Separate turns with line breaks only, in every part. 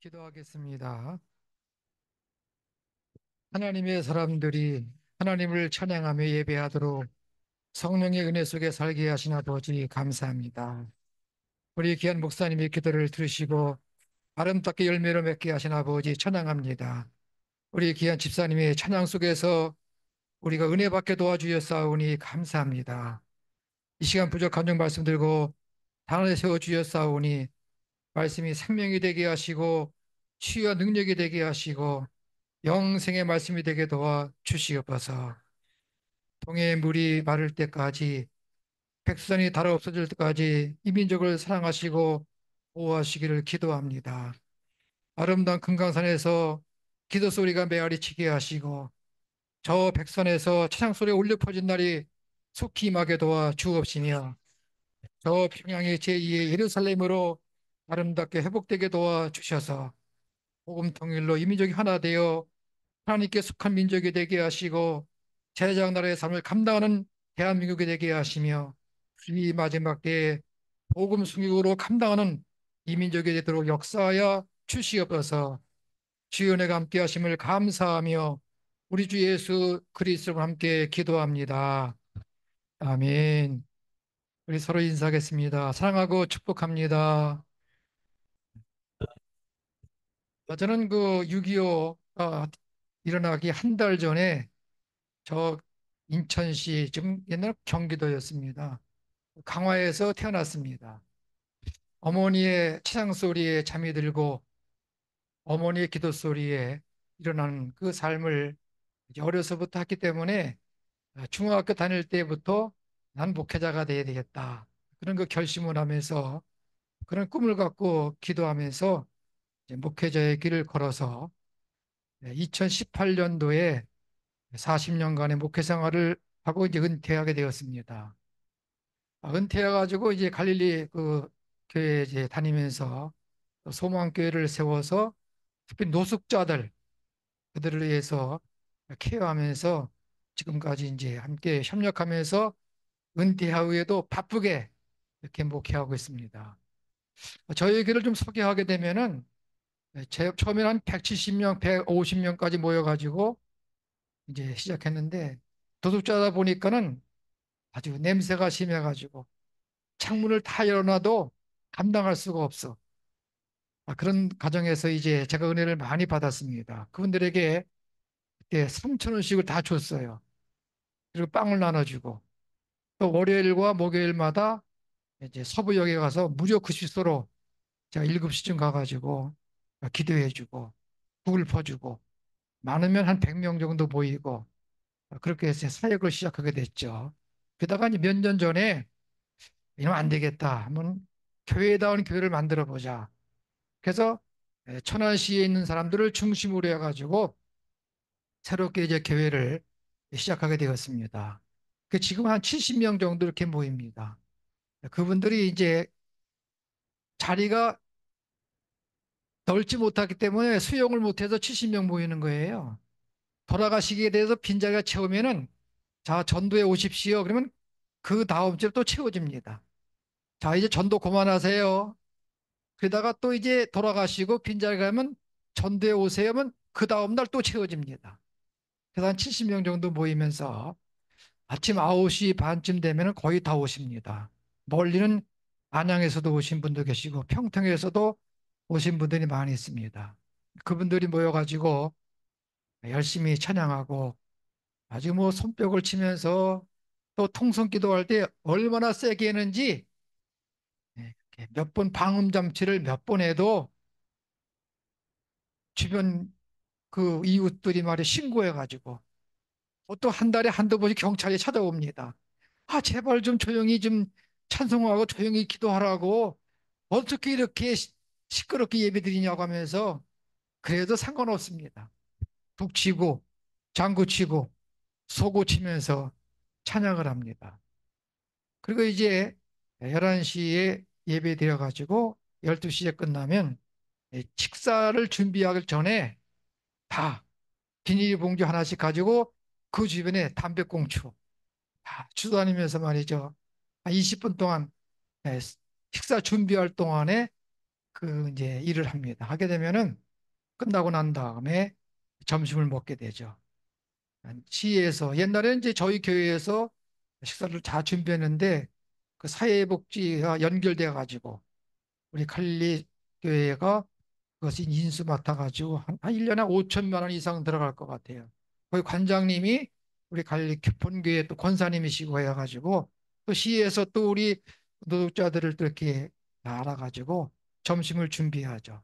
기도하겠습니다. 하나님의 사람들이 하나님을 찬양하며 예배하도록 성령의 은혜 속에 살게 하신 아버지 감사합니다. 우리 귀한 목사님의 기도를 들으시고 아름답게 열매를 맺게 하신 아버지 찬양합니다. 우리 귀한 집사님의 찬양 속에서 우리가 은혜 받게 도와주셨사오니 감사합니다. 이 시간 부족한 점 말씀 들고 당을 세워 주셨사오니 말씀이 생명이 되게 하시고 치유와 능력이 되게 하시고 영생의 말씀이 되게 도와 주시옵소서. 동해의 물이 마를 때까지 백수산이 닳아 없어질 때까지 이민족을 사랑하시고 보호하시기를 기도합니다. 아름다운 금강산에서 기도 소리가 메아리치게 하시고 저 백선에서 찬양 소리가 울려 퍼진 날이 속히 임하게 도와 주옵시며 저 평양의 제2의 예루살렘으로 아름답게 회복되게 도와 주셔서 복음 통일로 이민족이 하나 되어 하나님께 속한 민족이 되게 하시고 제사장 나라의 삶을 감당하는 대한민국이 되게 하시며 이 마지막 때에 복음 순교로 감당하는 이 민족이 되도록 역사하여 주시옵소서. 주의 은혜가 함께 하심을 감사하며 우리 주 예수 그리스도와 함께 기도합니다. 아멘. 우리 서로 인사하겠습니다. 사랑하고 축복합니다. 저는 그 6.25가 일어나기 한 달 전에 저 인천시 지금 옛날 경기도였습니다. 강화에서 태어났습니다. 어머니의 찬양 소리에 잠이 들고 어머니의 기도 소리에 일어나는 그 삶을 이제 어려서부터 했기 때문에 중학교 다닐 때부터 난 목회자가 돼야 되겠다. 그런 그 결심을 하면서 그런 꿈을 갖고 기도하면서 이제 목회자의 길을 걸어서 2018년도에 40년간의 목회 생활을 하고 이제 은퇴하게 되었습니다. 은퇴해가지고 이제 갈릴리 그 교회 이제 다니면서 소망교회를 세워서 특히 노숙자들 그들을 위해서 케어하면서 지금까지 이제 함께 협력하면서 은퇴 후에도 바쁘게 이렇게 목회하고 있습니다. 저희 교회를 좀 소개하게 되면은 처음에는 한 170명, 150명까지 모여가지고 이제 시작했는데 도둑자다 보니까는 아주 냄새가 심해가지고 창문을 다 열어놔도 감당할 수가 없어. 그런 가정에서 이제 제가 은혜를 많이 받았습니다. 그분들에게 그때 3천 원씩을 다 줬어요. 그리고 빵을 나눠주고 또 월요일과 목요일마다 이제 서부역에 가서 무료 급식소로 제가 7시쯤 가가지고 기도해주고 국을 퍼주고 많으면 한 100명 정도 모이고 그렇게 해서 사역을 시작하게 됐죠. 게다가 이제 몇 년 전에 이러면 안 되겠다. 한번 교회다운 교회를 만들어 보자. 그래서 천안시에 있는 사람들을 중심으로 해가지고 새롭게 이제 교회를 시작하게 되었습니다. 지금 한 70명 정도 이렇게 모입니다. 그분들이 이제 자리가 넓지 못하기 때문에 수용을 못해서 70명 모이는 거예요. 돌아가시기에 대해서 빈자리가 채우면은 자, 전도에 오십시오. 그러면 그 다음 주에 또 채워집니다. 자, 이제 전도 그만하세요. 그러다가 또 이제 돌아가시고 빈자리 가면 전도에 오세요 하면 그 다음 날 또 채워집니다. 그래서 한 70명 정도 모이면서 아침 9시 반쯤 되면 거의 다 오십니다. 멀리는 안양에서도 오신 분도 계시고 평택에서도 오신 분들이 많이 있습니다. 그분들이 모여가지고 열심히 찬양하고 아주 뭐 손뼉을 치면서 또 통성 기도할 때 얼마나 세게 했는지 몇 번 방음 장치를 몇 번 해도 주변 그 이웃들이 말이 신고해가지고 또 한 달에 한두 번씩 경찰이 찾아옵니다. 아, 제발 좀 조용히 좀 찬송하고 조용히 기도하라고 어떻게 이렇게 시끄럽게 예배드리냐고 하면서 그래도 상관없습니다. 북치고 장구치고 소고치면서 찬양을 합니다. 그리고 이제 11시에 예배 드려가지고 12시에 끝나면 식사를 준비하기 전에 다 비닐봉지 하나씩 가지고 그 주변에 담배꽁초 다 주다니면서 말이죠. 한 20분 동안 식사 준비할 동안에 그 이제 일을 합니다. 하게 되면은 끝나고 난 다음에 점심을 먹게 되죠. 시에서 옛날에 이제 저희 교회에서 식사를 다 준비했는데 그 사회복지가 연결돼 가지고 우리 칼리 교회가 그것이 인수 맡아가지고 한 1년에 5천만 원 이상 들어갈 것 같아요. 거기 관장님이 우리 갈리 본교회 또 권사님이시고 해가지고 또 시에서 또 우리 노동자들을 또 이렇게 알아가지고 점심을 준비하죠.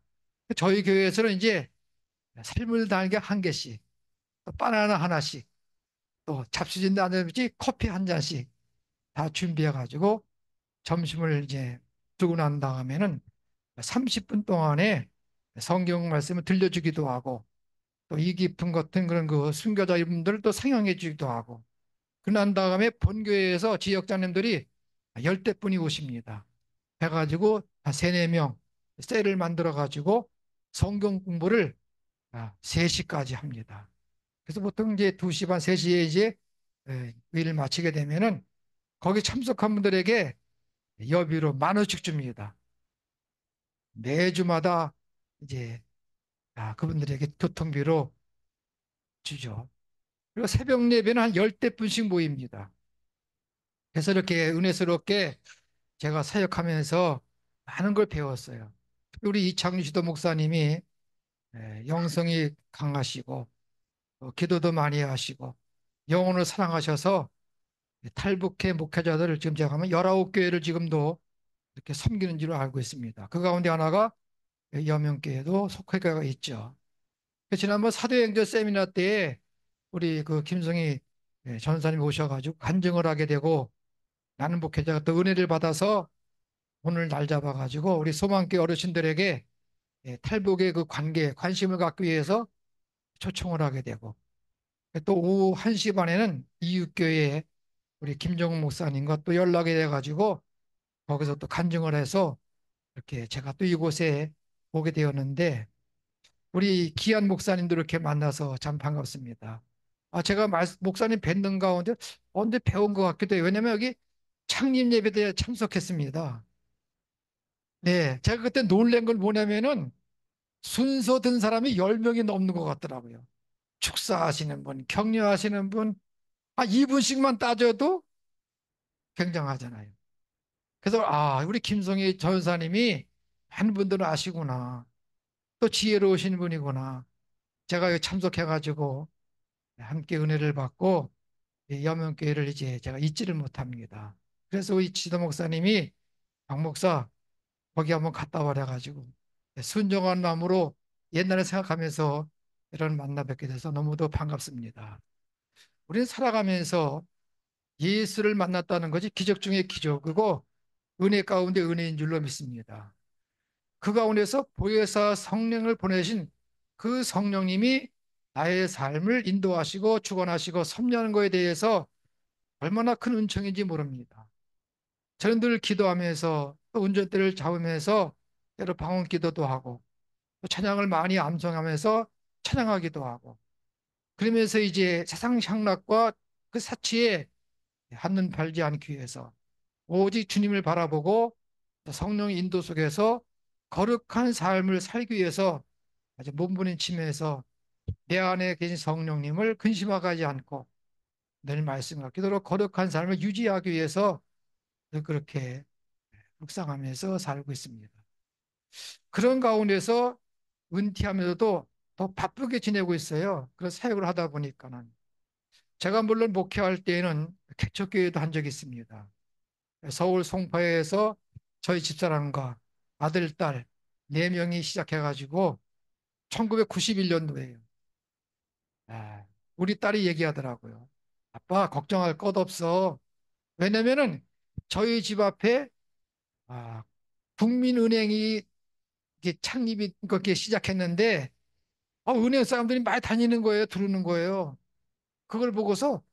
저희 교회에서는 이제 삶을 달게 한 개씩, 또 바나나 하나씩, 또 잡수진 않을지 커피 한 잔씩 다 준비해가지고 점심을 이제 두고 난 다음에는 30분 동안에 성경 말씀을 들려주기도 하고 또 이 깊은 같은 그런 그 순교자 이분들을 또 상영해 주기도 하고 그난 다음에 본교회에서 지역장님들이 열대 분이 오십니다. 해가지고 한 세네 명 셀을 만들어 가지고 성경 공부를 3시까지 합니다. 그래서 보통 이제 2시 반, 3시에 이제 일을 마치게 되면은 거기 참석한 분들에게 여비로 10,000원씩 줍니다. 매주마다 이제 그분들에게 교통비로 주죠. 그리고 새벽 예배는 한 열대 분씩 모입니다. 그래서 이렇게 은혜스럽게 제가 사역하면서 많은 걸 배웠어요. 우리 이창규 시도 목사님이 영성이 강하시고 기도도 많이 하시고 영혼을 사랑하셔서 탈북해 목회자들을 지금 제가 하면 19교회를 지금도 이렇게 섬기는 줄로 알고 있습니다. 그 가운데 하나가 여명교회도 속회가 있죠. 지난번 사도행전 세미나 때에 우리 그 김성희 전사님 오셔가지고 간증을 하게 되고 나는 목회자가 또 은혜를 받아서 오늘 날 잡아가지고 우리 소망교회 어르신들에게 탈북의 그 관심을 갖기 위해서 초청을 하게 되고 또 오후 1시 반에는 이육교회 우리 김정은 목사님과 또 연락이 돼가지고 거기서 또 간증을 해서 이렇게 제가 또 이곳에 오게 되었는데 우리 귀한 목사님들 이렇게 만나서 참 반갑습니다. 제가 목사님 뵙는 가운데 언제 배운 것 같기도 해요. 왜냐면 여기 창립 예배 때 참석했습니다. 네, 제가 그때 놀란 걸 뭐냐면은 순서 든 사람이 10명이 넘는 것 같더라고요. 축사하시는 분, 격려하시는 분, 2분씩만 따져도 굉장하잖아요. 그래서 우리 김성희 전사님이 많은 분들은 아시구나. 또 지혜로우신 분이구나. 제가 여기 참석해가지고 함께 은혜를 받고 여명교회를 이제 제가 잊지를 못합니다. 그래서 우리 지도 목사님이 박 목사 거기 한번 갔다 와라 가지고 순정한 마음으로 옛날에 생각하면서 이런 만나 뵙게 돼서 너무도 반갑습니다. 우리는 살아가면서 예수를 만났다는 것이 기적 중의 기적이고 은혜 가운데 은혜인 줄로 믿습니다. 그 가운데서 보혜사 성령을 보내신 그 성령님이 나의 삶을 인도하시고 주관하시고 섭리하는 것에 대해서 얼마나 큰 은총인지 모릅니다. 저는 늘 기도하면서 또 운전대를 잡으면서 때로 방언 기도도 하고 또 찬양을 많이 암송하면서 찬양하기도 하고 그러면서 이제 세상 향락과 그 사치에 한눈 팔지 않기 위해서 오직 주님을 바라보고 성령 인도 속에서 거룩한 삶을 살기 위해서 아주 몸부림치면서 내 안에 계신 성령님을 근심하지 않고 늘 말씀 같기도록 거룩한 삶을 유지하기 위해서 늘 그렇게 묵상하면서 살고 있습니다. 그런 가운데서 은퇴하면서도 더 바쁘게 지내고 있어요. 그런 사역을 하다 보니까는 제가 물론 목회할 때에는 개척교회도 한 적이 있습니다. 서울 송파에서 저희 집사람과 아들, 딸 4명이 시작해가지고 1991년도에요. 우리 딸이 얘기하더라고요. 아빠 걱정할 것 없어. 왜냐면은 저희 집 앞에 아, 국민은행이 이게 창립이 그렇게 시작했는데 은행 사람들이 많이 다니는 거예요. 들어오는 거예요. 그걸 보고서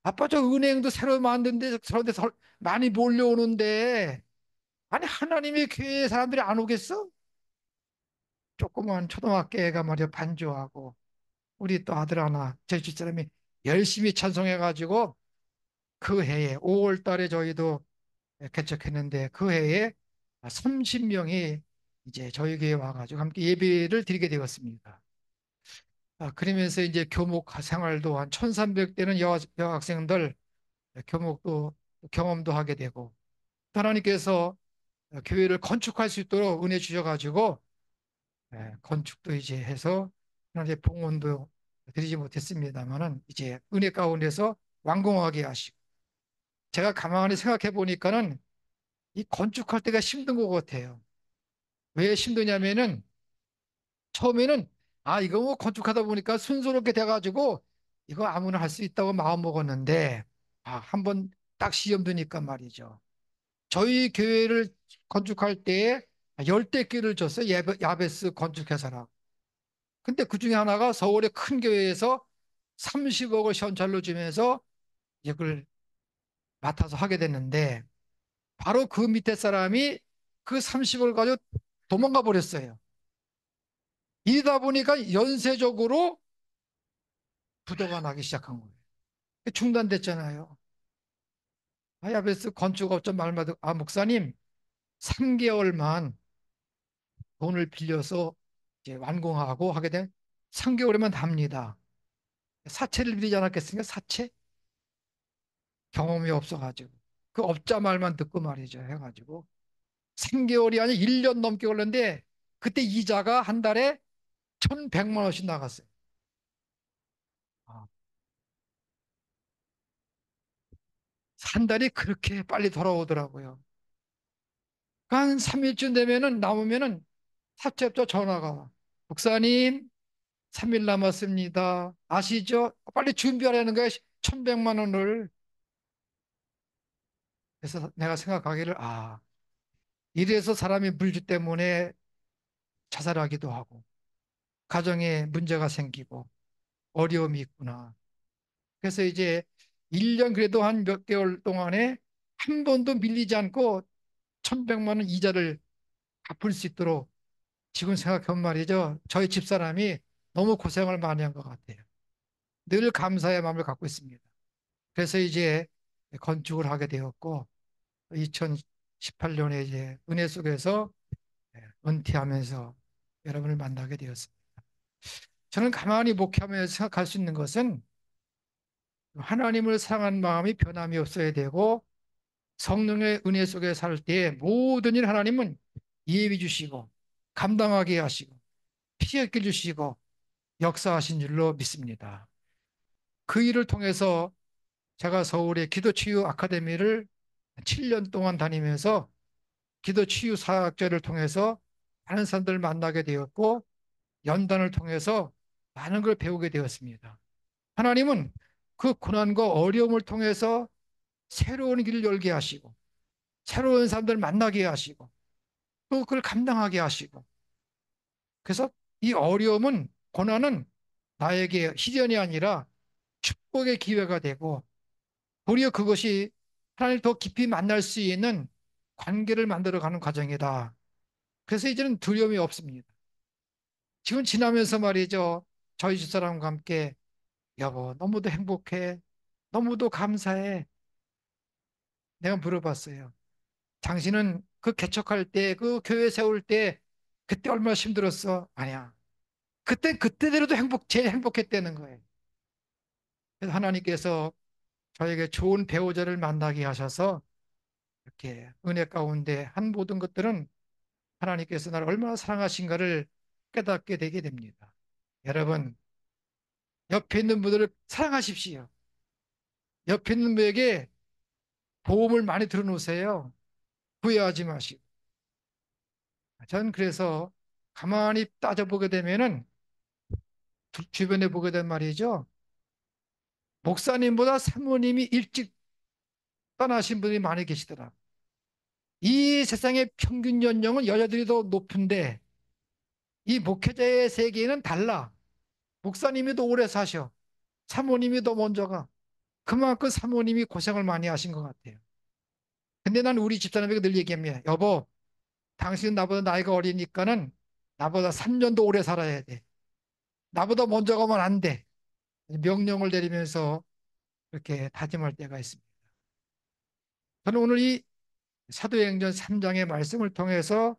아빠 저 은행도 새로 만드는데 저런 데서 많이 몰려오는데 아니 하나님의 교회 사람들이 안 오겠어? 조그만 초등학교 애가 말이야 반주하고 우리 또 아들 하나 저희 집사람이 열심히 찬송해가지고 그 해에 5월 달에 저희도 개척했는데 그 해에 30명이 이제 저희 교회에 와가지고 함께 예배를 드리게 되었습니다. 그러면서 이제 교목 생활도 한 1300대는 여학생들 교목도 경험도 하게 되고 하나님께서 교회를 건축할 수 있도록 은혜 주셔가지고 건축도 이제 해서 하나님의 봉헌도 드리지 못했습니다만은 이제 은혜 가운데서 완공하게 하시고 제가 가만히 생각해 보니까는 이 건축할 때가 힘든 것 같아요. 왜 힘드냐면은 처음에는 이거 뭐 건축하다 보니까 순조롭게 돼가지고 이거 아무나 할 수 있다고 마음 먹었는데 한번 딱 시험 드니까 말이죠. 저희 교회를 건축할 때에 열대 끼를 줬어요. 야베스 건축회사라고. 근데 그 중에 하나가 서울의 큰 교회에서 30억을 현찰로 주면서 이걸 맡아서 하게 됐는데 바로 그 밑에 사람이 그 30억을 가지고 도망가 버렸어요. 이러다 보니까 연쇄적으로 부도가 나기 시작한 거예요. 중단됐잖아요. 야베스 건축업자 말마다 목사님 3개월만 돈을 빌려서 이제 완공하고 하게 되면 3개월이면 답니다. 사채를 빌리지 않았겠습니까? 사채? 경험이 없어가지고. 그 업자 말만 듣고 말이죠. 해가지고. 3개월이 아니라 1년 넘게 걸렸는데 그때 이자가 한 달에 1,100만 원씩 나갔어요. 아, 한 달이 그렇게 빨리 돌아오더라고요. 한 3일쯤 되면은 남으면은 사채업자 전화가 와. 목사님, 3일 남았습니다. 아시죠? 빨리 준비하라는 거예요. 1,100만 원을. 그래서 내가 생각하기를, 이래서 사람이 물질 때문에 자살하기도 하고, 가정에 문제가 생기고, 어려움이 있구나. 그래서 이제 1년 그래도 한 몇 개월 동안에 한 번도 밀리지 않고 1,100만 원 이자를 갚을 수 있도록 지금 생각하면 말이죠. 저희 집사람이 너무 고생을 많이 한 것 같아요. 늘 감사의 마음을 갖고 있습니다. 그래서 이제 건축을 하게 되었고, 2018년에 이제 은혜 속에서 은퇴하면서 여러분을 만나게 되었습니다. 저는 가만히 목회하면서 생각할 수 있는 것은 하나님을 사랑하는 마음이 변함이 없어야 되고 성령의 은혜 속에 살 때 모든 일 하나님은 예비 주시고 감당하게 하시고 피해 끼 주시고 역사하신 줄로 믿습니다. 그 일을 통해서 제가 서울의 기도치유 아카데미를 7년 동안 다니면서 기도치유 사역자를 통해서 많은 사람들을 만나게 되었고 연단을 통해서 많은 걸 배우게 되었습니다. 하나님은 그 고난과 어려움을 통해서 새로운 길을 열게 하시고 새로운 사람들을 만나게 하시고 또 그걸 감당하게 하시고 그래서 이 어려움은 고난은 나에게 시련이 아니라 축복의 기회가 되고 도리어 그것이 하나님을 더 깊이 만날 수 있는 관계를 만들어가는 과정이다. 그래서 이제는 두려움이 없습니다. 지금 지나면서 말이죠. 저희 집사람과 함께 여보 너무도 행복해. 너무도 감사해. 내가 물어봤어요. 당신은 그 개척할 때, 그 교회 세울 때 그때 얼마나 힘들었어? 아니야. 그때 그때대로도 제일 행복했다는 거예요. 그래서 하나님께서 저에게 좋은 배우자를 만나게 하셔서 이렇게 은혜 가운데 한 모든 것들은 하나님께서 나를 얼마나 사랑하신가를 깨닫게 되게 됩니다. 여러분, 옆에 있는 분들을 사랑하십시오. 옆에 있는 분에게 보험을 많이 들어놓으세요. 후회하지 마시고. 전 그래서 가만히 따져보게 되면은 주변에 보게 된 말이죠. 목사님보다 사모님이 일찍 떠나신 분이 많이 계시더라. 이 세상의 평균 연령은 여자들이 더 높은데 이 목회자의 세계는 달라. 목사님이 더 오래 사셔. 사모님이 더 먼저 가. 그만큼 사모님이 고생을 많이 하신 것 같아요. 근데 난 우리 집사람에게 늘 얘기합니다. 여보, 당신은 나보다 나이가 어리니까는 나보다 3년 더 오래 살아야 돼. 나보다 먼저 가면 안 돼. 명령을 내리면서 그렇게 다짐할 때가 있습니다. 저는 오늘 이 사도행전 3장의 말씀을 통해서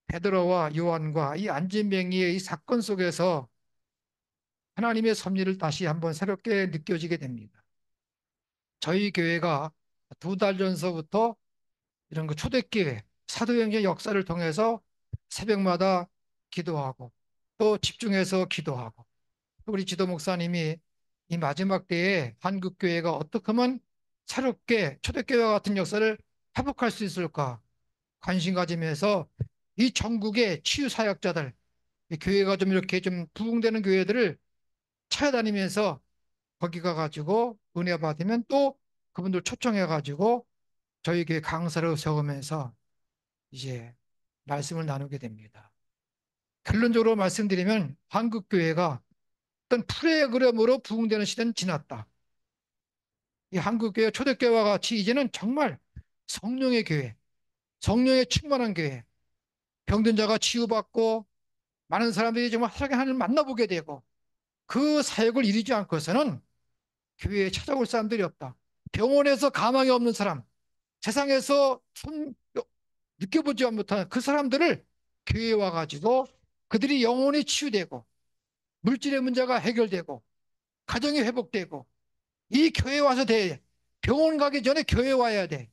베드로와 요한과 이 안진뱅이의 이 사건 속에서 하나님의 섭리를 다시 한번 새롭게 느껴지게 됩니다. 저희 교회가 2달 전서부터 이런 그 초대교회 사도행전 역사를 통해서 새벽마다 기도하고 또 집중해서 기도하고, 우리 지도 목사님이 이 마지막 때에 한국교회가 어떻게 하면 새롭게 초대교회와 같은 역사를 회복할 수 있을까 관심 가지면서 이 전국의 치유 사역자들, 이 교회가 좀 이렇게 좀 부흥되는 교회들을 찾아다니면서 거기 가가지고 은혜 받으면 또 그분들 초청해가지고 저희 교회 강사를 세우면서 이제 말씀을 나누게 됩니다. 결론적으로 말씀드리면 한국교회가 어떤 프로그램으로 부흥되는 시대는 지났다. 이 한국교회 초대교회와 같이 이제는 정말 성령의 교회, 성령의 충만한 교회, 병든 자가 치유받고 많은 사람들이 정말 살아가는 하나님을 만나보게 되고, 그 사역을 이루지 않고서는 교회에 찾아올 사람들이 없다. 병원에서 가망이 없는 사람, 세상에서 느껴보지 못한 그 사람들을 교회에 와가지고 그들이 영혼이 치유되고 물질의 문제가 해결되고 가정이 회복되고, 이 교회에 와서 돼. 병원 가기 전에 교회에 와야 돼.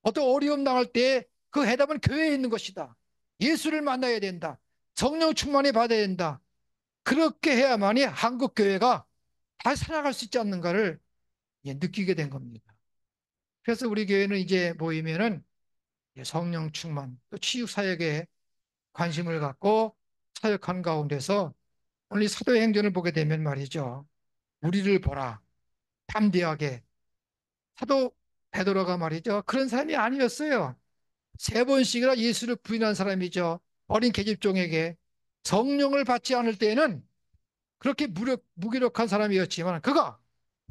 어떤 어려움 당할 때 그 해답은 교회에 있는 것이다. 예수를 만나야 된다. 성령 충만히 받아야 된다. 그렇게 해야만이 한국 교회가 다시 살아갈 수 있지 않는가를 느끼게 된 겁니다. 그래서 우리 교회는 이제 모이면은 성령 충만 또 치유 사역에 관심을 갖고 사역한 가운데서 오늘 이 사도행전을 보게 되면 말이죠. 우리를 보라. 담대하게. 사도 베드로가 말이죠. 그런 사람이 아니었어요. 3번씩이나 예수를 부인한 사람이죠. 어린 계집종에게 성령을 받지 않을 때에는 그렇게 무기력한 사람이었지만, 그가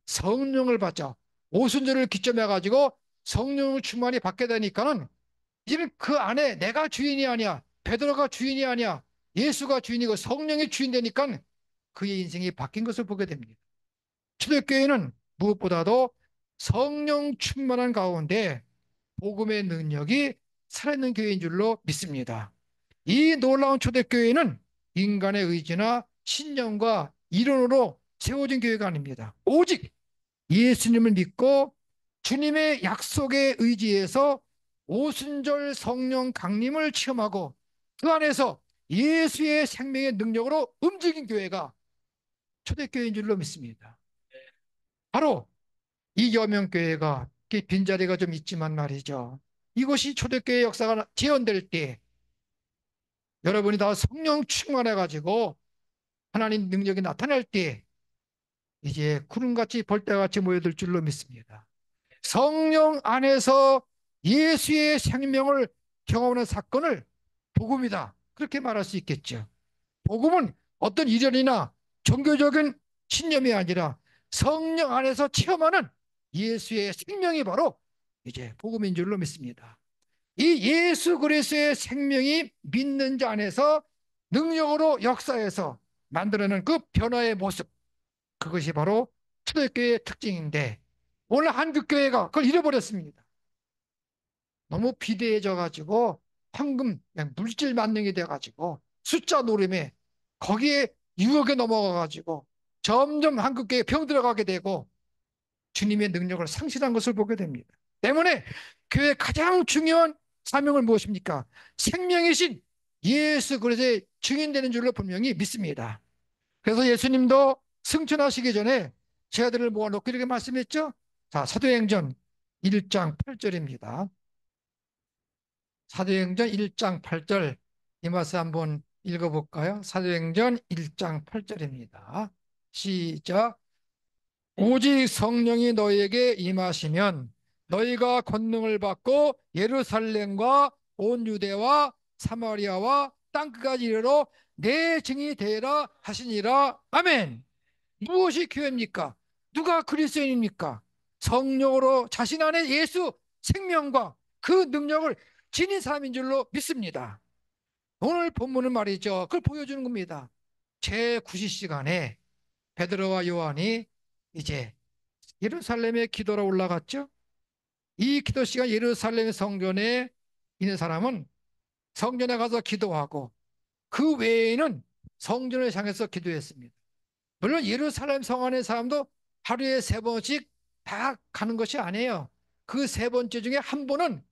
성령을 받자 오순절을 기점해 가지고 성령을 충만히 받게 되니까는 이제는 그 안에 내가 주인이 아니야, 베드로가 주인이 아니야, 예수가 주인이고 성령이 주인 되니까 그의 인생이 바뀐 것을 보게 됩니다. 초대교회는 무엇보다도 성령 충만한 가운데 복음의 능력이 살아있는 교회인 줄로 믿습니다. 이 놀라운 초대교회는 인간의 의지나 신념과 이론으로 세워진 교회가 아닙니다. 오직 예수님을 믿고 주님의 약속에 의지해서 오순절 성령 강림을 체험하고 그 안에서 예수의 생명의 능력으로 움직인 교회가 초대교회인 줄로 믿습니다. 바로 이 여명교회가 빈자리가 좀 있지만 말이죠. 이것이 초대교회 역사가 재현될 때 여러분이 다 성령 충만해가지고 하나님 능력이 나타날 때 이제 구름같이 벌떼같이 모여들 줄로 믿습니다. 성령 안에서 예수의 생명을 경험하는 사건을 복음이다, 그렇게 말할 수 있겠죠. 복음은 어떤 이론이나 종교적인 신념이 아니라 성령 안에서 체험하는 예수의 생명이 바로 이제 복음인 줄로 믿습니다. 이 예수 그리스도의 생명이 믿는 자 안에서 능력으로 역사해서 만들어낸 그 변화의 모습, 그것이 바로 초대교회의 특징인데 오늘 한국교회가 그걸 잃어버렸습니다. 너무 비대해져 가지고 황금 그냥 물질 만능이 돼 가지고 숫자 노름에 거기에 유혹에 넘어가 가지고 점점 한국교회에 병 들어가게 되고 주님의 능력을 상실한 것을 보게 됩니다. 때문에 교회의 가장 중요한 사명은 무엇입니까? 생명이신 예수 그리스도의 증인되는 줄로 분명히 믿습니다. 그래서 예수님도 승천하시기 전에 제 아들을 모아놓고 이렇게 말씀했죠. 자, 사도행전 1장 8절입니다. 사도행전 1장 8절, 이 말씀 한번 읽어볼까요? 사도행전 1장 8절입니다. 시작. 오직 성령이 너희에게 임하시면 너희가 권능을 받고 예루살렘과 온 유대와 사마리아와 땅끝까지 이르러 내 증인이 되라 하시니라. 아멘. 무엇이 교회입니까? 누가 그리스도인입니까? 성령으로 자신 안에 예수 생명과 그 능력을 지닌 사람인 줄로 믿습니다. 오늘 본문은 말이죠, 그걸 보여주는 겁니다. 제9시간에 베드로와 요한이 이제 예루살렘에 기도로 올라갔죠. 이 기도 시간 예루살렘 성전에 있는 사람은 성전에 가서 기도하고 그 외에는 성전을 향해서 기도했습니다. 물론 예루살렘 성 안의 사람도 하루에 세 번씩 다 가는 것이 아니에요. 그 세 번째 중에 한 번은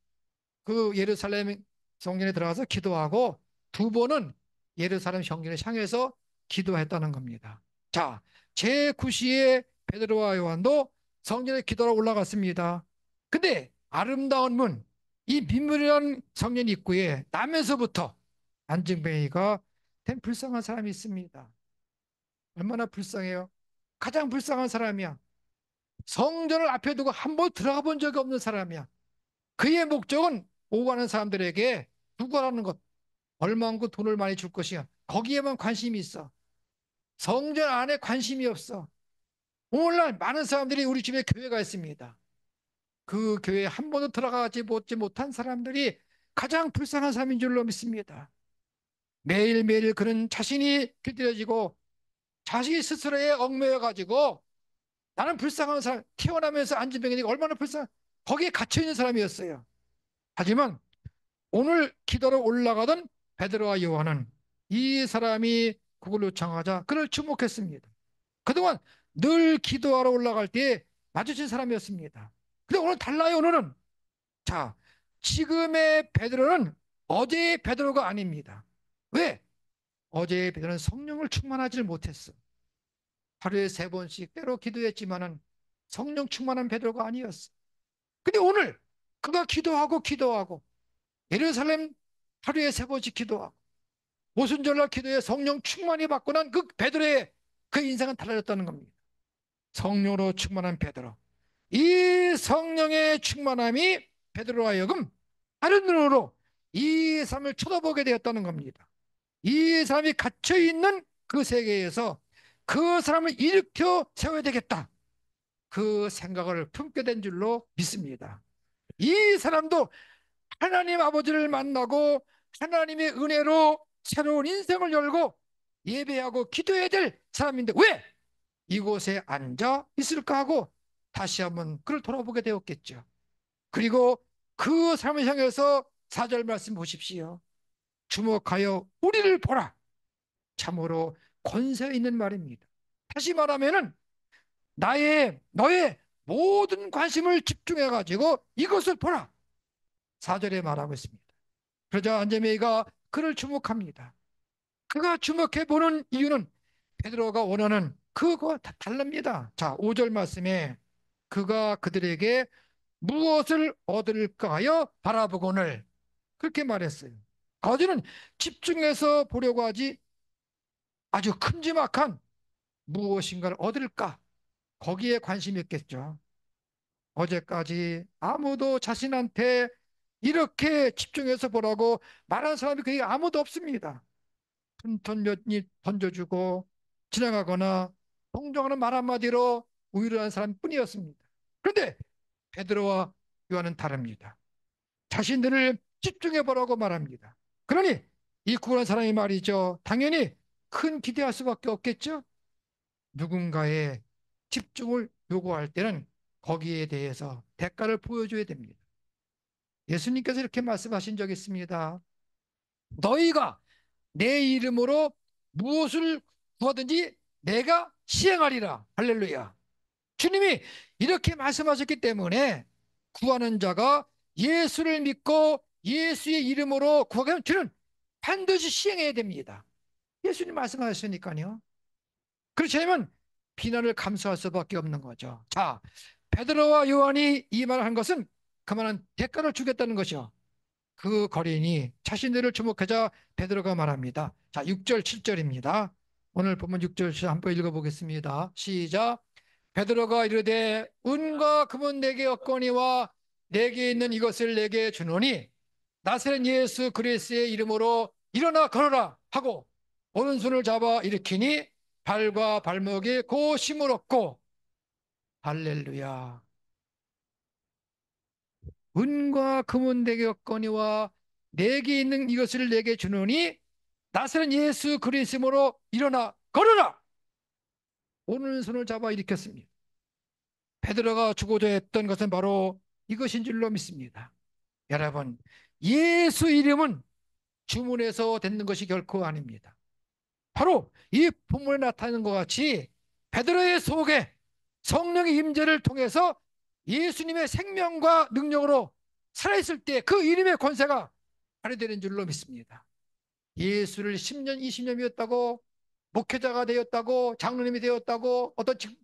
그 예루살렘 성전에 들어가서 기도하고 두 번은 예루살렘 성전을 향해서 기도했다는 겁니다. 자, 제9시에 베드로와 요한도 성전에 기도하러 올라갔습니다. 근데 아름다운 문, 이 민물이라는 성전 입구에 남에서부터 안증뱅이가 된 불쌍한 사람이 있습니다. 얼마나 불쌍해요? 가장 불쌍한 사람이야. 성전을 앞에 두고 한 번 들어가 본 적이 없는 사람이야. 그의 목적은 오고 가는 사람들에게 구걸하는 것, 얼마만큼 돈을 많이 줄 것이야. 거기에만 관심이 있어. 성전 안에 관심이 없어. 오늘날 많은 사람들이 우리 집에 교회가 있습니다. 그 교회에 한 번도 들어가지 못한 사람들이 가장 불쌍한 사람인 줄로 믿습니다. 매일매일 그는 자신이 길들여지고 자신이 스스로에 얽매여 가지고 나는 불쌍한 사람, 태어나면서 안진병이니까 얼마나 거기에 갇혀있는 사람이었어요. 하지만 오늘 기도로 올라가던 베드로와 요한은 이 사람이 그걸 요청하자 그를 주목했습니다. 그동안 늘 기도하러 올라갈 때 마주친 사람이었습니다. 근데 오늘 달라요. 오늘은 자, 지금의 베드로는 어제의 베드로가 아닙니다. 왜? 어제의 베드로는 성령을 충만하지 못했어. 하루에 세 번씩 때로 기도했지만은 성령 충만한 베드로가 아니었어. 근데 오늘 그가 기도하고 예루살렘 하루에 세 번씩 기도하고 오순절날 기도에 성령 충만히 받고 난 그 베드로의 그 인생은 달라졌다는 겁니다. 성령으로 충만한 베드로. 이 성령의 충만함이 베드로와 하여금 다른 눈으로 이 삶을 쳐다보게 되었다는 겁니다. 이 사람이 갇혀있는 그 세계에서 그 사람을 일으켜 세워야 되겠다. 그 생각을 품게 된 줄로 믿습니다. 이 사람도 하나님 아버지를 만나고 하나님의 은혜로 새로운 인생을 열고 예배하고 기도해야 될 사람인데 왜 이곳에 앉아 있을까 하고 다시 한번 그를 돌아보게 되었겠죠. 그리고 그 사람을 향해서 4절 말씀 보십시오. 주목하여 우리를 보라. 참으로 권세 있는 말입니다. 다시 말하면은 너의 모든 관심을 집중해 가지고 이것을 보라. 4절에 말하고 있습니다. 그러자 안재메이가 그를 주목합니다. 그가 주목해 보는 이유는 베드로가 원하는 그거와 다릅니다. 자, 5절 말씀에 그가 그들에게 무엇을 얻을까 하여 바라보거늘 그렇게 말했어요. 거기는 집중해서 보려고 하지 아주 큼지막한 무엇인가를 얻을까 거기에 관심이 있겠죠. 어제까지 아무도 자신한테 이렇게 집중해서 보라고 말하는 사람이 그게 아무도 없습니다. 푼돈 몇 입 던져주고 지나가거나 동정하는 말 한마디로 우유를 사람뿐이었습니다. 그런데 베드로와 요한은 다릅니다. 자신들을 집중해 보라고 말합니다. 그러니 이 구원한 사람이 말이죠. 당연히 큰 기대할 수밖에 없겠죠. 누군가의 집중을 요구할 때는 거기에 대해서 대가를 보여줘야 됩니다. 예수님께서 이렇게 말씀하신 적이 있습니다. 너희가 내 이름으로 무엇을 구하든지 내가 시행하리라. 할렐루야. 주님이 이렇게 말씀하셨기 때문에 구하는 자가 예수를 믿고 예수의 이름으로 구하게 하면 주는 반드시 시행해야 됩니다. 예수님 말씀하셨으니까요. 그렇지 않으면 비난을 감수할 수밖에 없는 거죠. 자, 베드로와 요한이 이 말을 한 것은 그만한 대가를 주겠다는 것이요. 그 거리인이 자신들을 주목하자 베드로가 말합니다. 자, 6절, 7절입니다. 오늘 본문 6절 한번 읽어보겠습니다. 시작. 베드로가 이르되 은과 금은 내게 없거니와 내게 있는 이것을 내게 주노니 나사렛 예수 그리스도의 이름으로 일어나 걸어라 하고 오른손을 잡아 일으키니 발과 발목에 고심을 얻고 할렐루야. 은과 금은 내게 없거니와 내게 있는 이것을 내게 주노니 나사렛 예수 그리스도로 일어나 걸어라. 오른손을 잡아 일으켰습니다. 베드로가 주고자 했던 것은 바로 이것인 줄로 믿습니다. 여러분, 예수 이름은 주문해서 듣는 것이 결코 아닙니다. 바로 이 본문에 나타나는 것 같이 베드로의 속에 성령의 임재를 통해서 예수님의 생명과 능력으로 살아있을 때 그 이름의 권세가 발휘되는 줄로 믿습니다. 예수를 10년, 20년 믿었다고 목회자가 되었다고 장로님이 되었다고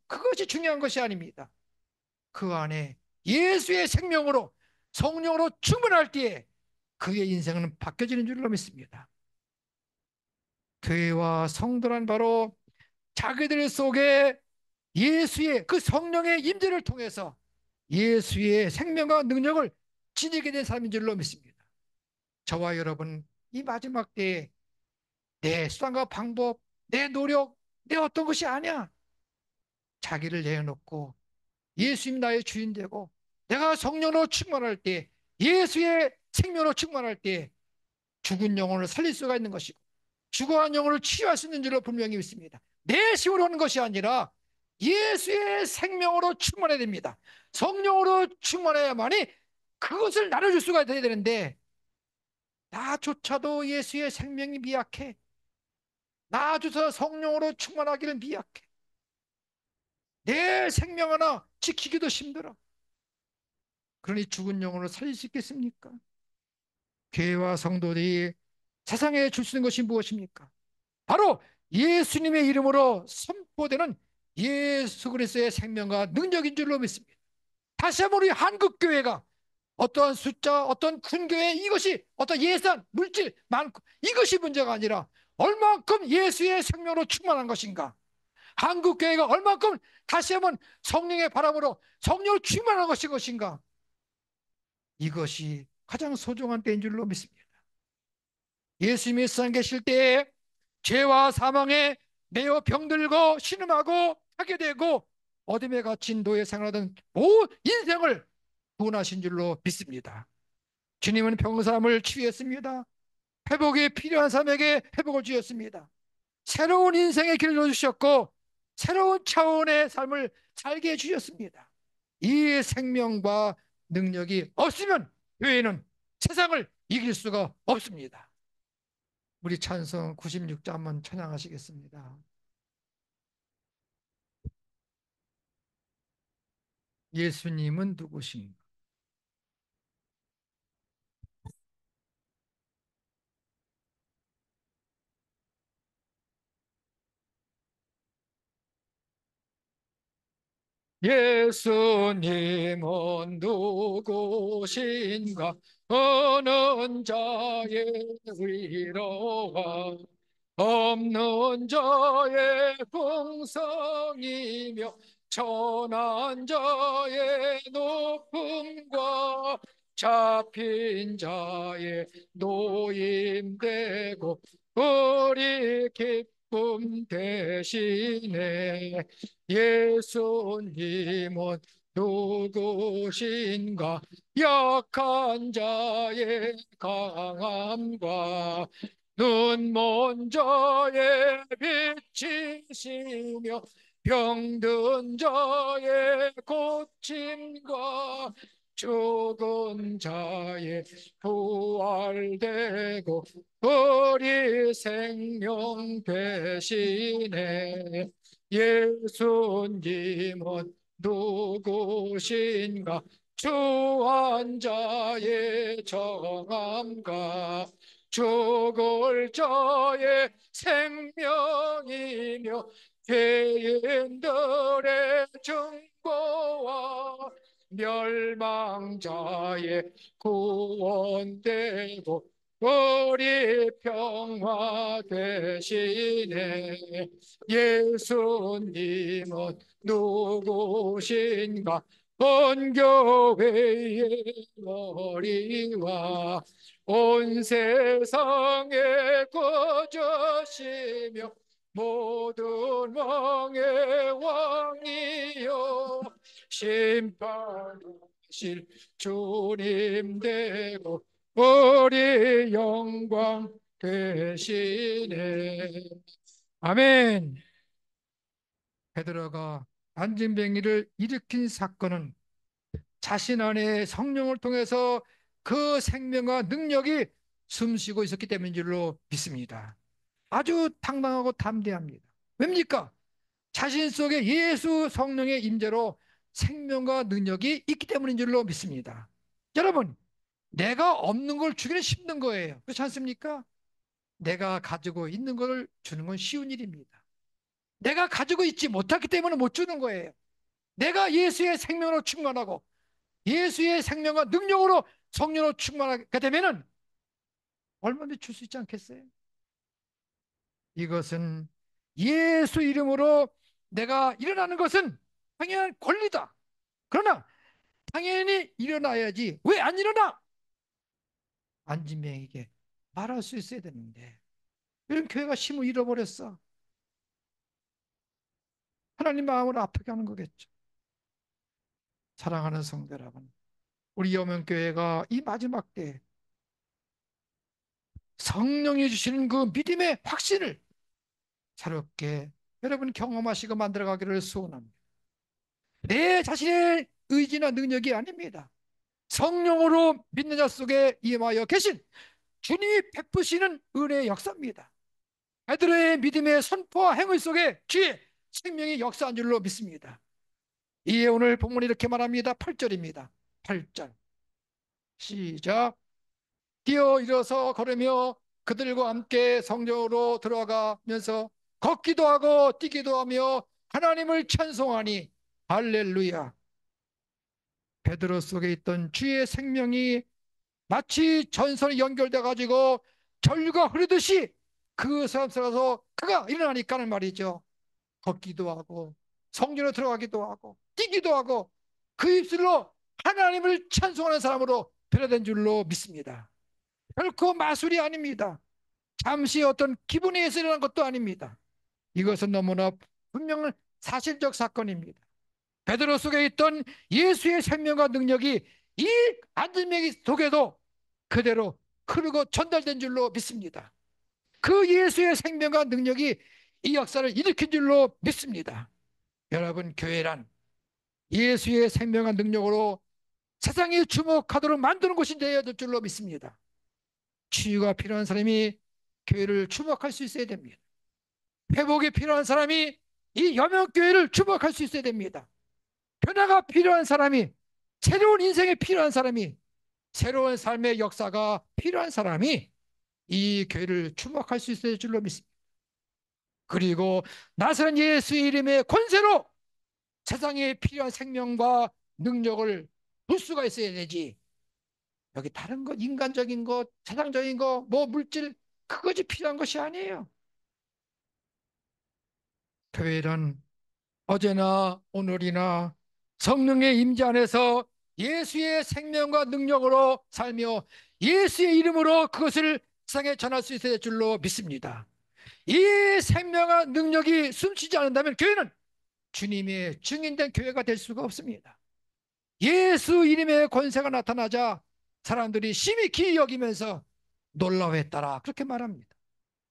그것이 중요한 것이 아닙니다. 그 안에 예수의 생명으로 성령으로 충만할 때에 그의 인생은 바뀌어지는 줄로 믿습니다. 교회와 성도란 바로 자기들 속에 예수의 그 성령의 임재를 통해서 예수의 생명과 능력을 지니게 된 사람인 줄로 믿습니다. 저와 여러분, 이 마지막 때에 내 수단과 방법, 내 노력, 내 어떤 것이 아니야. 자기를 내어놓고 예수님 나의 주인 되고 내가 성령으로 충만할 때, 예수의 생명으로 충만할 때 죽은 영혼을 살릴 수가 있는 것이고 죽어간 영혼을 치유할 수 있는 줄로 분명히 믿습니다. 내 힘으로 하는 것이 아니라 예수의 생명으로 충만해야 됩니다. 성령으로 충만해야만이 그것을 나눠줄 수가 돼야 되는데 나조차도 예수의 생명이 미약해. 나조차 성령으로 충만하기는 미약해. 내 생명 하나 지키기도 힘들어. 그러니 죽은 영혼을 살릴 수 있겠습니까? 교회와 성도들이 세상에 줄 수 있는 것이 무엇입니까? 바로 예수님의 이름으로 선포되는 예수 그리스도의 생명과 능력인 줄로 믿습니다. 다시 한번 우리 한국교회가 어떠한 숫자, 어떤 큰 교회, 이것이 어떤 예산, 물질 많고 이것이 문제가 아니라 얼만큼 예수의 생명으로 충만한 것인가. 한국교회가 얼만큼 다시 한번 성령의 바람으로 성령을 충만한 것인가. 이것이 가장 소중한 때인 줄로 믿습니다. 예수님이 세상 계실 때에 죄와 사망에 매여 병들고 신음하고 하게 되고 어둠에 갇힌 노예 생활하던 모든 인생을 구원하신 줄로 믿습니다. 주님은 병사함을 치유했습니다. 회복이 필요한 사람에게 회복을 주셨습니다. 새로운 인생의 길을 넣어주셨고 새로운 차원의 삶을 살게 해주셨습니다. 이 생명과 능력이 없으면 교회는 세상을 이길 수가 없습니다. 우리 찬송 96장 한번 찬양하시겠습니다. 예수님은 누구신가? 예수님은 누구신가? 어느 자의 위로와 없는 자의 풍성이며 천한 자의 높음과 잡힌 자의 노임되고 우리 기쁨 대신에 예수님은 누구신가? 약한 자의 강함과 눈먼 자의 빛이시며 병든 자의 고침과 죽은 자의 부활되고 우리 생명 대신에 예수님은 누구신가? 주한 자의 정함과 죽을 자의 생명이며 죄인들의 증거와 멸망자의 구원되고 우리 평화 되시네. 예수님은 누구신가? 온 교회의 머리와 온 세상에 거저시며 모든 왕의 왕이요 심판하실 주님 되고 우리 영광 되시네. 아멘. 베드로가 안진뱅이를 일으킨 사건은 자신 안에 성령을 통해서 그 생명과 능력이 숨쉬고 있었기 때문인 줄로 믿습니다. 아주 당당하고 담대합니다. 왜입니까? 자신 속에 예수 성령의 임재로 생명과 능력이 있기 때문인 줄로 믿습니다. 여러분, 내가 없는 걸 주기는 힘든 거예요. 그렇지 않습니까? 내가 가지고 있는 걸 주는 건 쉬운 일입니다. 내가 가지고 있지 못하기 때문에 못 주는 거예요. 내가 예수의 생명으로 충만하고 예수의 생명과 능력으로 성령으로 충만하게 되면은 얼마든지 줄 수 있지 않겠어요? 이것은 예수 이름으로 내가 일어나는 것은 당연한 권리다. 그러나 당연히 일어나야지 왜 안 일어나? 안진뱅에게 말할 수 있어야 되는데 이런 교회가 힘을 잃어버렸어. 하나님 마음을 아프게 하는 거겠죠. 사랑하는 성도 여러분, 우리 여명교회가 이 마지막 때 성령이 주시는 그 믿음의 확신을 새롭게 여러분 경험하시고 만들어가기를 소원합니다. 내 자신의 의지나 능력이 아닙니다. 성령으로 믿는 자 속에 임하여 계신 주님이 베푸시는 은혜의 역사입니다. 베드로의 믿음의 선포와 행위 속에 주의 생명이 역사한 줄로 믿습니다. 이에 오늘 본문이 이렇게 말합니다. 8절입니다. 8절 시작. 뛰어 일어서 걸으며 그들과 함께 성전으로 들어가면서 걷기도 하고 뛰기도 하며 하나님을 찬송하니 할렐루야. 베드로 속에 있던 주의 생명이 마치 전선이 연결돼 가지고 전류가 흐르듯이 그 사람 속에서 그가 일어나니까는 말이죠. 걷기도 하고 성전에 들어가기도 하고 뛰기도 하고 그 입술로 하나님을 찬송하는 사람으로 변화된 줄로 믿습니다. 결코 마술이 아닙니다. 잠시 어떤 기분에서 일어난 것도 아닙니다. 이것은 너무나 분명한 사실적 사건입니다. 베드로 속에 있던 예수의 생명과 능력이 이 안진뱅이 속에도 그대로 흐르고 전달된 줄로 믿습니다. 그 예수의 생명과 능력이 이 역사를 일으킨 줄로 믿습니다. 여러분, 교회란 예수의 생명과 능력으로 세상이 주목하도록 만드는 곳이 되어야 될 줄로 믿습니다. 치유가 필요한 사람이 교회를 주목할 수 있어야 됩니다. 회복이 필요한 사람이 이 여명교회를 주목할 수 있어야 됩니다. 변화가 필요한 사람이, 새로운 인생이 필요한 사람이, 새로운 삶의 역사가 필요한 사람이 이 교회를 주목할 수 있을 줄로 믿습니다. 그리고 나사렛 예수 이름의 권세로 세상에 필요한 생명과 능력을 볼 수가 있어야 되지. 여기 다른 것, 인간적인 것, 세상적인 것, 뭐 물질, 그것이 필요한 것이 아니에요. 교회란 어제나 오늘이나 성령의 임재 안에서 예수의 생명과 능력으로 살며 예수의 이름으로 그것을 세상에 전할 수 있어야 될 줄로 믿습니다. 이 생명과 능력이 숨쉬지 않는다면 교회는 주님의 증인된 교회가 될 수가 없습니다. 예수 이름의 권세가 나타나자 사람들이 심히 기이 여기면서 놀라워했더라 그렇게 말합니다.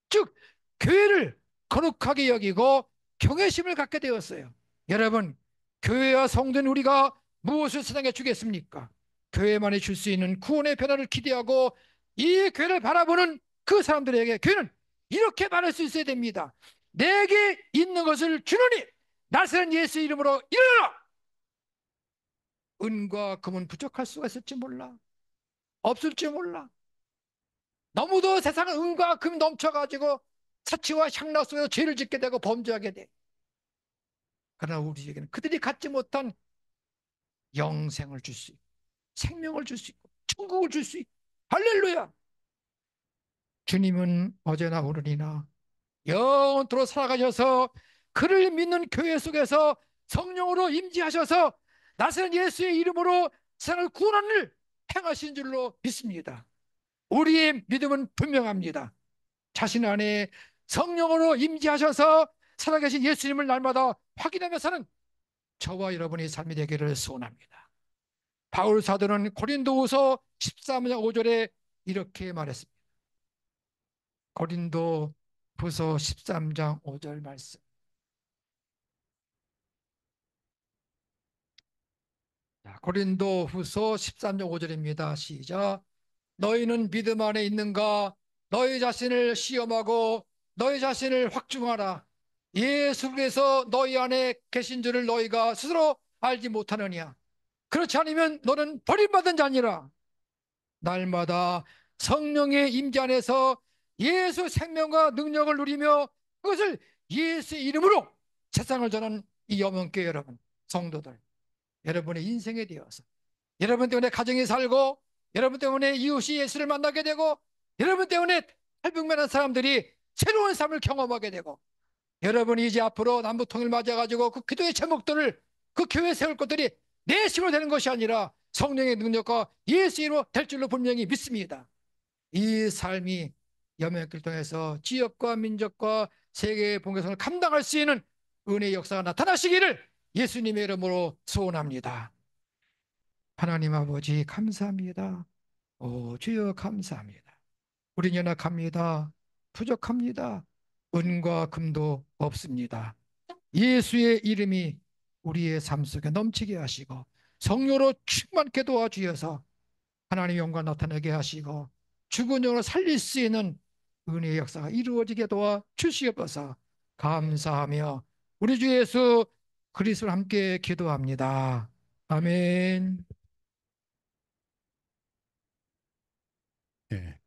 즉 교회를 거룩하게 여기고 경외심을 갖게 되었어요. 여러분, 교회와 성도인 우리가 무엇을 세상에 주겠습니까? 교회만이 줄 수 있는 구원의 변화를 기대하고 이 교회를 바라보는 그 사람들에게 교회는 이렇게 말할 수 있어야 됩니다. 내게 있는 것을 주노니 나서는 예수 이름으로 일어나라. 은과 금은 부족할 수가 있을지 몰라. 없을지 몰라. 너무도 세상은 은과 금이 넘쳐가지고 사치와 향락 속에서 죄를 짓게 되고 범죄하게 돼. 그러나 우리에게는 그들이 갖지 못한 영생을 줄 수 있고 생명을 줄 수 있고 천국을 줄 수 있고 할렐루야. 주님은 어제나 오늘이나 영원토록 살아가셔서 그를 믿는 교회 속에서 성령으로 임재하셔서 나서는 예수의 이름으로 세상을 구원하는 일 행하신 줄로 믿습니다. 우리의 믿음은 분명합니다. 자신 안에 성령으로 임재하셔서 살아계신 예수님을 날마다 확인하며 사는 저와 여러분의 삶이 되기를 소원합니다. 바울 사도는 고린도후서 13장 5절에 이렇게 말했습니다. 고린도후서 13장 5절 말씀. 고린도후서 13장 5절입니다. 시작. 너희는 믿음 안에 있는가? 너희 자신을 시험하고 너희 자신을 확증하라. 예수께서 너희 안에 계신 줄을 너희가 스스로 알지 못하느냐? 그렇지 않으면 너는 버림받은 자니라. 날마다 성령의 임재 안에서 예수 생명과 능력을 누리며 그것을 예수의 이름으로 세상을 전하는 이 염원교회 여러분, 성도들, 여러분의 인생에 대해서 여러분 때문에 가정이 살고 여러분 때문에 이웃이 예수를 만나게 되고 여러분 때문에 탈북민한 사람들이 새로운 삶을 경험하게 되고 여러분이 이제 앞으로 남북통일 맞아가지고 그 기도의 제목들을 그 교회에 세울 것들이 내 힘으로 되는 것이 아니라 성령의 능력과 예수 이름으로 될 줄로 분명히 믿습니다. 이 삶이 염영길 통해서 지역과 민족과 세계의 봉사를 감당할 수 있는 은혜의 역사가 나타나시기를 예수님의 이름으로 소원합니다. 하나님 아버지 감사합니다. 오 주여 감사합니다. 우린 연약합니다. 부족합니다. 은과 금도 없습니다. 예수의 이름이 우리의 삶 속에 넘치게 하시고 성령으로 충만케 도와주셔서 하나님의 영광 나타나게 하시고 죽은 영을 살릴 수 있는 은혜의 역사가 이루어지게 도와주시옵소서. 감사하며 우리 주 예수 그리스도와 함께 기도합니다. 아멘.
예,